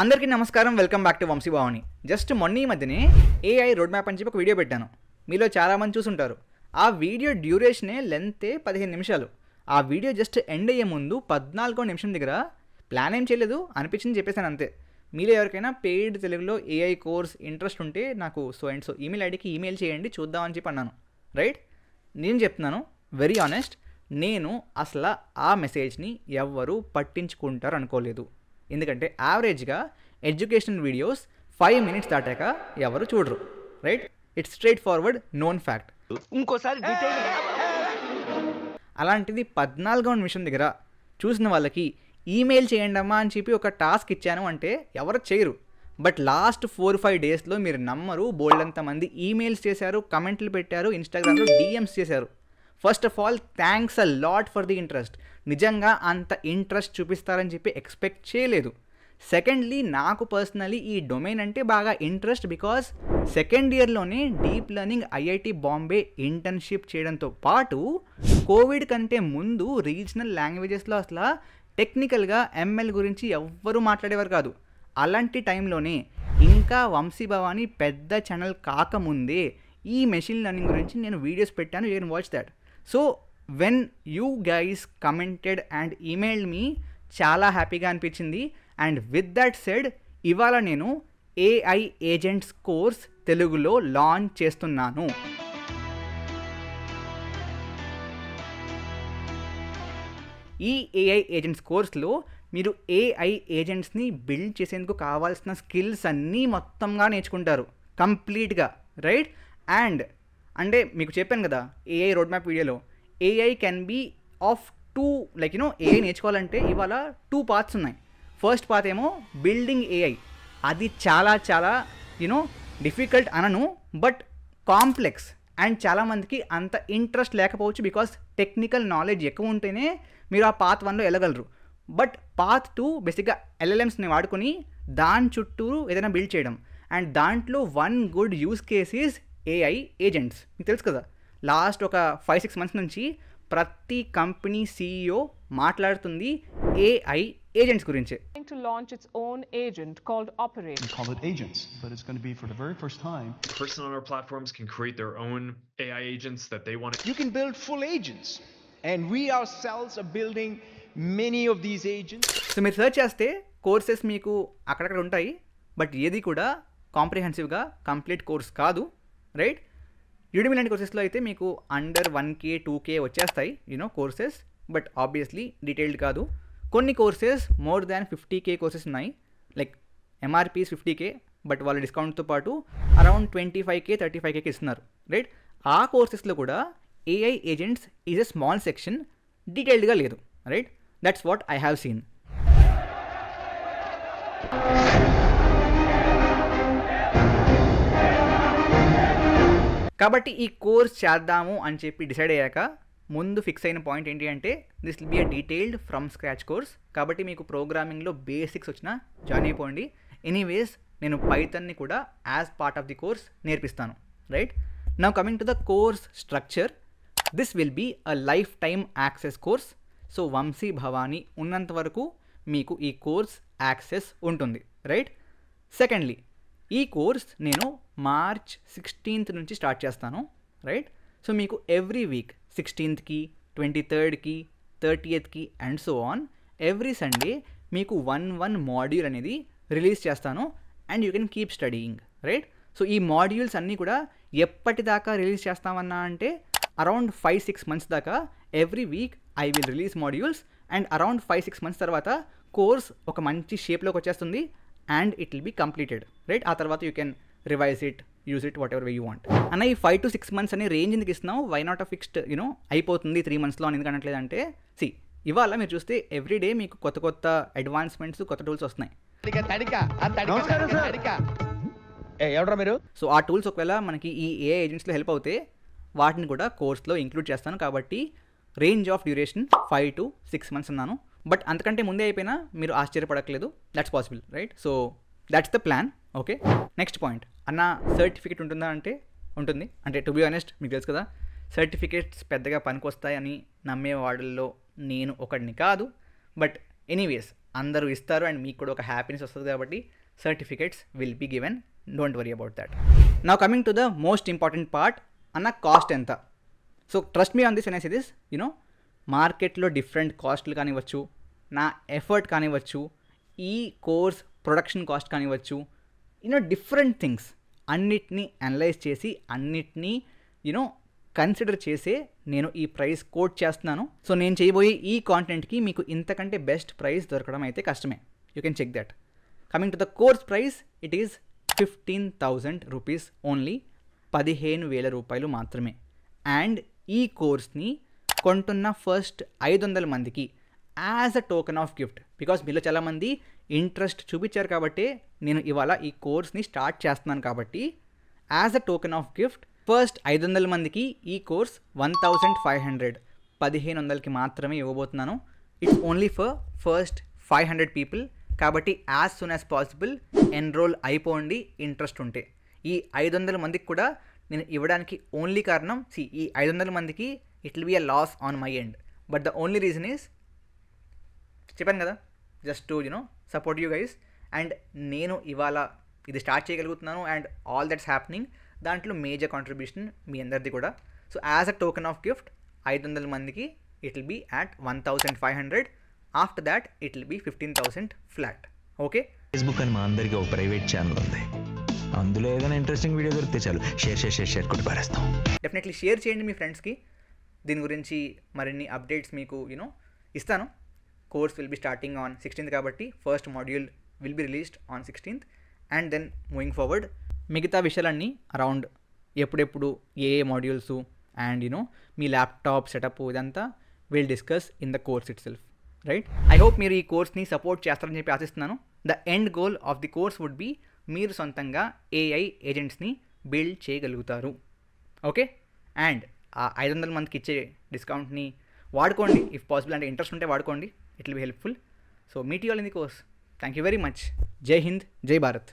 అందరికీ నమస్కారం. Welcome back to Vamshi Bhavani. Just మొన్న ఈ మధ్యనే ఏఐ రోడ్ మ్యాప్ అని చెప్పి ఒక వీడియో పెట్టాను. మీలో చాలామంది చూసుంటారు. ఆ వీడియో డ్యూరేషనే లెంతే 15 నిమిషాలు. ఆ వీడియో జస్ట్ ఎండ్ అయ్యే ముందు 14వ నిమిషం దగ్గర ప్లాన్ ఏం చేయలేదు, అనిపించింది చెప్పేసాను అంతే. మీలో ఎవరికైనా పెయిడ్ తెలుగులో ఏఐ కోర్స్ ఇంట్రెస్ట్ ఉంటే నాకు సో అండ్ సో ఈమెయిల్ ఐడికి ఈమెయిల్ చేయండి చూద్దామని చెప్పి అన్నాను. రైట్, నేను చెప్తున్నాను వెరీ ఆనెస్ట్, నేను అసలు ఆ మెసేజ్ని ఎవ్వరూ పట్టించుకుంటారు అనుకోలేదు. ఎందుకంటే యావరేజ్గా ఎడ్యుకేషనల్ వీడియోస్ 5 minutes దాటాక ఎవరు చూడరు. Right, it's straight forward known fact. ఇంకోసారి అలాంటిది 14వ నిమిషం దగ్గర చూసిన వాళ్ళకి ఈమెయిల్ చేయండి అమ్మా అని చెప్పి ఒక టాస్క్ ఇచ్చాను అంటే ఎవరు చేయరు. బట్ లాస్ట్ 4-5 డేస్లో మీరు నమ్మరు, బోల్డంత మంది ఈమెయిల్స్ చేశారు, కమెంట్లు పెట్టారు, ఇన్స్టాగ్రామ్లో డిఎమ్స్ చేశారు. First of all thanks a lot for the interest. నిజంగా అంత ఇంట్రెస్ట్ చూపిస్తారని చెప్పి ఎక్స్పెక్ట్ చేయలేదు. సెకండ్లీ, నాకు పర్సనలీ ఈ డొమైన్ అంటే బాగా ఇంట్రెస్ట్ బికాస్ సెకండ్ ఇయర్లోనే deep learning IIT Bombay internship చేయడంతో పాటు కోవిడ్ కంటే ముందు రీజనల్ లాంగ్వేజెస్లో అసలు టెక్నికల్గా ఎంఎల్ గురించి ఎవ్వరూ మాట్లాడేవారు కాదు. అలాంటి టైంలోనే ఇంకా వంశీ భవాని పెద్ద ఛానల్ కాకముందే ఈ మెషిన్ లెర్నింగ్ గురించి నేను వీడియోస్ పెట్టాను. You can watch that. So when you guys commented and emailed me, చాలా హ్యాపీగా అనిపించింది. అండ్ విత్ దట్ సెడ్, ఇవాళ నేను ఏఐ ఏజెంట్స్ కోర్స్ తెలుగులో లాంచ్ చేస్తున్నాను. ఈ ఏఐ ఏజెంట్స్ కోర్స్లో మీరు ఏఐ ఏజెంట్స్ని బిల్డ్ చేసేందుకు కావాల్సిన స్కిల్స్ అన్నీ మొత్తంగా నేర్చుకుంటారు కంప్లీట్గా. రైట్, అండ్ అంటే మీకు చెప్పాను కదా ఏఐ రోడ్ మ్యాప్ వీడియోలో, AI can be of two, like AI నేర్చుకోవాలంటే ఇవాళ 2 పార్ట్స్ ఉన్నాయి. ఫస్ట్ పార్ట్ ఏమో బిల్డింగ్ ఏఐ. అది చాలా చాలా డిఫికల్ట్ అనను, బట్ కాంప్లెక్స్. అండ్ చాలామందికి అంత ఇంట్రెస్ట్ లేకపోవచ్చు బికాస్ టెక్నికల్ నాలెడ్జ్ ఎక్కువ ఉంటేనే మీరు ఆ పార్ట్ 1లో వెళ్ళగలరు. బట్ పార్ట్ 2 బేసిక్గా ఎల్ఎల్ఎమ్స్ని వాడుకొని దాని చుట్టూ ఏదైనా బిల్డ్ చేయడం. అండ్ దాంట్లో one good use case is AI agents. మీకు తెలుసు కదా, లాస్ట్ ఒక 5-6 months నుంచి ప్రతి కంపెనీ CEO మాట్లాడుతుంది ఏఐ ఏజెంట్స్ గురించి. To launch its own agent called Operate. We call it agents, but it's going to be for the very first time. The person on our platforms can create their own AI agents that they want to. You can build full agents, and we ourselves are building many of these agents. So మీరు search చేస్తే courses మీకు అక్కడక్కడ ఉంటాయి, but ఏది కూడా కాంప్రిహెన్సివ్గా complete course కాదు. Right, Udemy లాంటి కోర్సెస్లో అయితే మీకు అండర్ 1K 2K వచ్చేస్తాయి కోర్సెస్, బట్ ఆబ్వియస్లీ డీటెయిల్డ్ కాదు. కొన్ని courses more than 50K courses ఉన్నాయి. లైక్ ఎంఆర్పీస్ 50K, బట్ వాళ్ళ డిస్కౌంట్తో పాటు అరౌండ్ 25K 35K ఇస్తున్నారు. రైట్, ఆ కోర్సెస్లో కూడా AI agents is a small section, డీటెయిల్డ్గా లేదు. Right, that's what I have seen. కాబట్టి ఈ కోర్స్ చేద్దాము అని చెప్పి డిసైడ్ అయ్యాక ముందు ఫిక్స్ అయిన పాయింట్ ఏంటి అంటే, this will be a detailed from scratch course. కాబట్టి మీకు ప్రోగ్రామింగ్లో బేసిక్స్ వచ్చినా జాయిన్ అయిపోండి. ఎనీవేస్, నేను పైథాన్ని కూడా as part of the course నేర్పిస్తాను. Right, now coming to the course structure, this will be a lifetime access course. So Vamshi Bhavani ఉన్నంత వరకు మీకు ఈ కోర్స్ యాక్సెస్ ఉంటుంది. రైట్, సెకండ్లీ, ఈ కోర్స్ నేను March 16th నుంచి స్టార్ట్ చేస్తాను. రైట్, సో మీకు every week 16th, 23rd, 30th and so on every Sunday మీకు 1 మాడ్యూల్ అనేది రిలీజ్ చేస్తాను. And you can keep studying. Right, so ఈ మాడ్యూల్స్ అన్నీ కూడా ఎప్పటిదాకా రిలీజ్ చేస్తామన్నా అంటే అరౌండ్ 5-6 months దాకా every week I will release modules. And around 5-6 months తర్వాత కోర్స్ ఒక మంచి షేప్లోకి వచ్చేస్తుంది and it will be completed. Right, ఆ తర్వాత you can revise it, use it, whatever way you want. అన్న ఈ 5 to 6 months అనే రేంజ్ ఎందుకు ఇస్తున్నావు? వై నాట్ అ ఫిక్స్డ్ అయిపోతుంది 3 monthsలో అని ఎందుకు అనట్లేదంటే, ఇవాళ మీరు చూస్తే ఎవ్రీడే మీకు కొత్త కొత్త అడ్వాన్స్మెంట్స్, కొత్త టూల్స్ వస్తున్నాయి. ఎవరా మీరు? సో ఆ టూల్స్ ఒకవేళ మనకి ఈ ఏఐ ఏజెంట్స్లో హెల్ప్ అవుతే వాటిని కూడా కోర్స్లో ఇంక్లూడ్ చేస్తాను. కాబట్టి range of duration 5 to 6 months అన్నాను. బట్ అంతకంటే ముందే అయిపోయినా మీరు ఆశ్చర్యపడట్లేదు, that's possible. Right, so that's the plan. Okay, next point, అన్న సర్టిఫికేట్ ఉంటుందా అంటే ఉంటుంది. అంటే టు బీ ఆనెస్ట్, మీకు తెలుసు కదా, సర్టిఫికేట్స్ పెద్దగా పనికొస్తాయని నమ్మే వాళ్ళల్లో నేను ఒకడిని కాదు. బట్ ఎనీవేస్, అందరూ ఇస్తారు అండ్ మీకు కూడా ఒక హ్యాపీనెస్ వస్తుంది కాబట్టి certificates will be given, don't worry about that. Now coming to the most important part, అన్న కాస్ట్ ఎంత. So trust me on this అనేసి దిస్ మార్కెట్లో డిఫరెంట్ కాస్ట్లు కానివ్వచ్చు, నా ఎఫర్ట్ కానివ్వచ్చు, ఈ కోర్స్ ప్రొడక్షన్ కాస్ట్ కానివ్వచ్చు, డిఫరెంట్ థింగ్స్ అన్నిటినీ అనలైజ్ చేసి అన్నిటినీ కన్సిడర్ చేసే నేను ఈ ప్రైస్ కోట్ చేస్తున్నాను. సో నేను చేయబోయే ఈ కాంటెంట్కి మీకు ఇంతకంటే బెస్ట్ ప్రైస్ దొరకడం అయితే కష్టమే. You can check that. Coming to the course price, it is 15,000 rupees only, 15,000 రూపాయలు మాత్రమే. అండ్ ఈ కోర్స్ని కొంటున్న ఫస్ట్ 500 మందికి as a token of gift, because మీలో చాలామంది ఇంట్రెస్ట్ చూపించారు కాబట్టి నేను ఇవాళ ఈ కోర్స్ని స్టార్ట్ చేస్తున్నాను కాబట్టి as a token of gift first 500 మందికి ఈ కోర్స్ 1,500 1500కి మాత్రమే ఇవ్వబోతున్నాను. It's only for first 500 people. కాబట్టి as soon as possible enrol అయిపోండి ఇంట్రెస్ట్ ఉంటే. ఈ 500 మందికి కూడా నేను ఇవ్వడానికి ఓన్లీ కారణం, ఈ 500 మందికి it will be a loss on my end, but the only reason is చెప్పాను కదా, just to support you guys. And నేను ఇవాళ ఇది స్టార్ట్ చేయగలుగుతున్నాను అండ్ ఆల్ దట్స్ హ్యాపెనింగ్, దాంట్లో మేజర్ కాంట్రిబ్యూషన్ మీ అందరిది కూడా. So as a token of gift 500 మందికి it will be at 1,500. After that it will be 15,000 flat. Okay, Facebook అని మా అందరికీ ఒక ప్రైవేట్ ఛానల్ ఉంది, అందులో ఏదైనా ఇంట్రెస్టింగ్ వీడియో దొరికితే చాలు షేర్ కొట్టి పారేస్తాం. డెఫినెట్లీ షేర్ చేయండి మీ ఫ్రెండ్స్కి. దీని గురించి మరిన్ని అప్డేట్స్ మీకు ఇస్తాను. Course will be starting on 16th కాబట్టి first module will be released on 16th and then moving forward మిగతా విషయాలన్నీ అరౌండ్ ఎప్పుడెప్పుడు ఏ మాడ్యూల్స్ అండ్ మీ ల్యాప్టాప్ సెటప్ ఇదంతా will discuss in the course itself, right? I hope మీరు ఈ కోర్స్ని సపోర్ట్ చేస్తారని చెప్పి ఆశిస్తున్నాను. The end goal of the course would be మీరు సొంతంగా ఏఐ ఏజెంట్స్ని బిల్డ్ చేయగలుగుతారు. ఓకే, అండ్ ఆ 500 మందికి ఇచ్చే డిస్కౌంట్ని వాడుకోండి ఇఫ్ పాసిబుల్, అంటే ఇంట్రెస్ట్ ఉంటే వాడుకోండి, it will be helpful. So meet you all in the course. Thank you very much. జై హింద్, జై భారత్.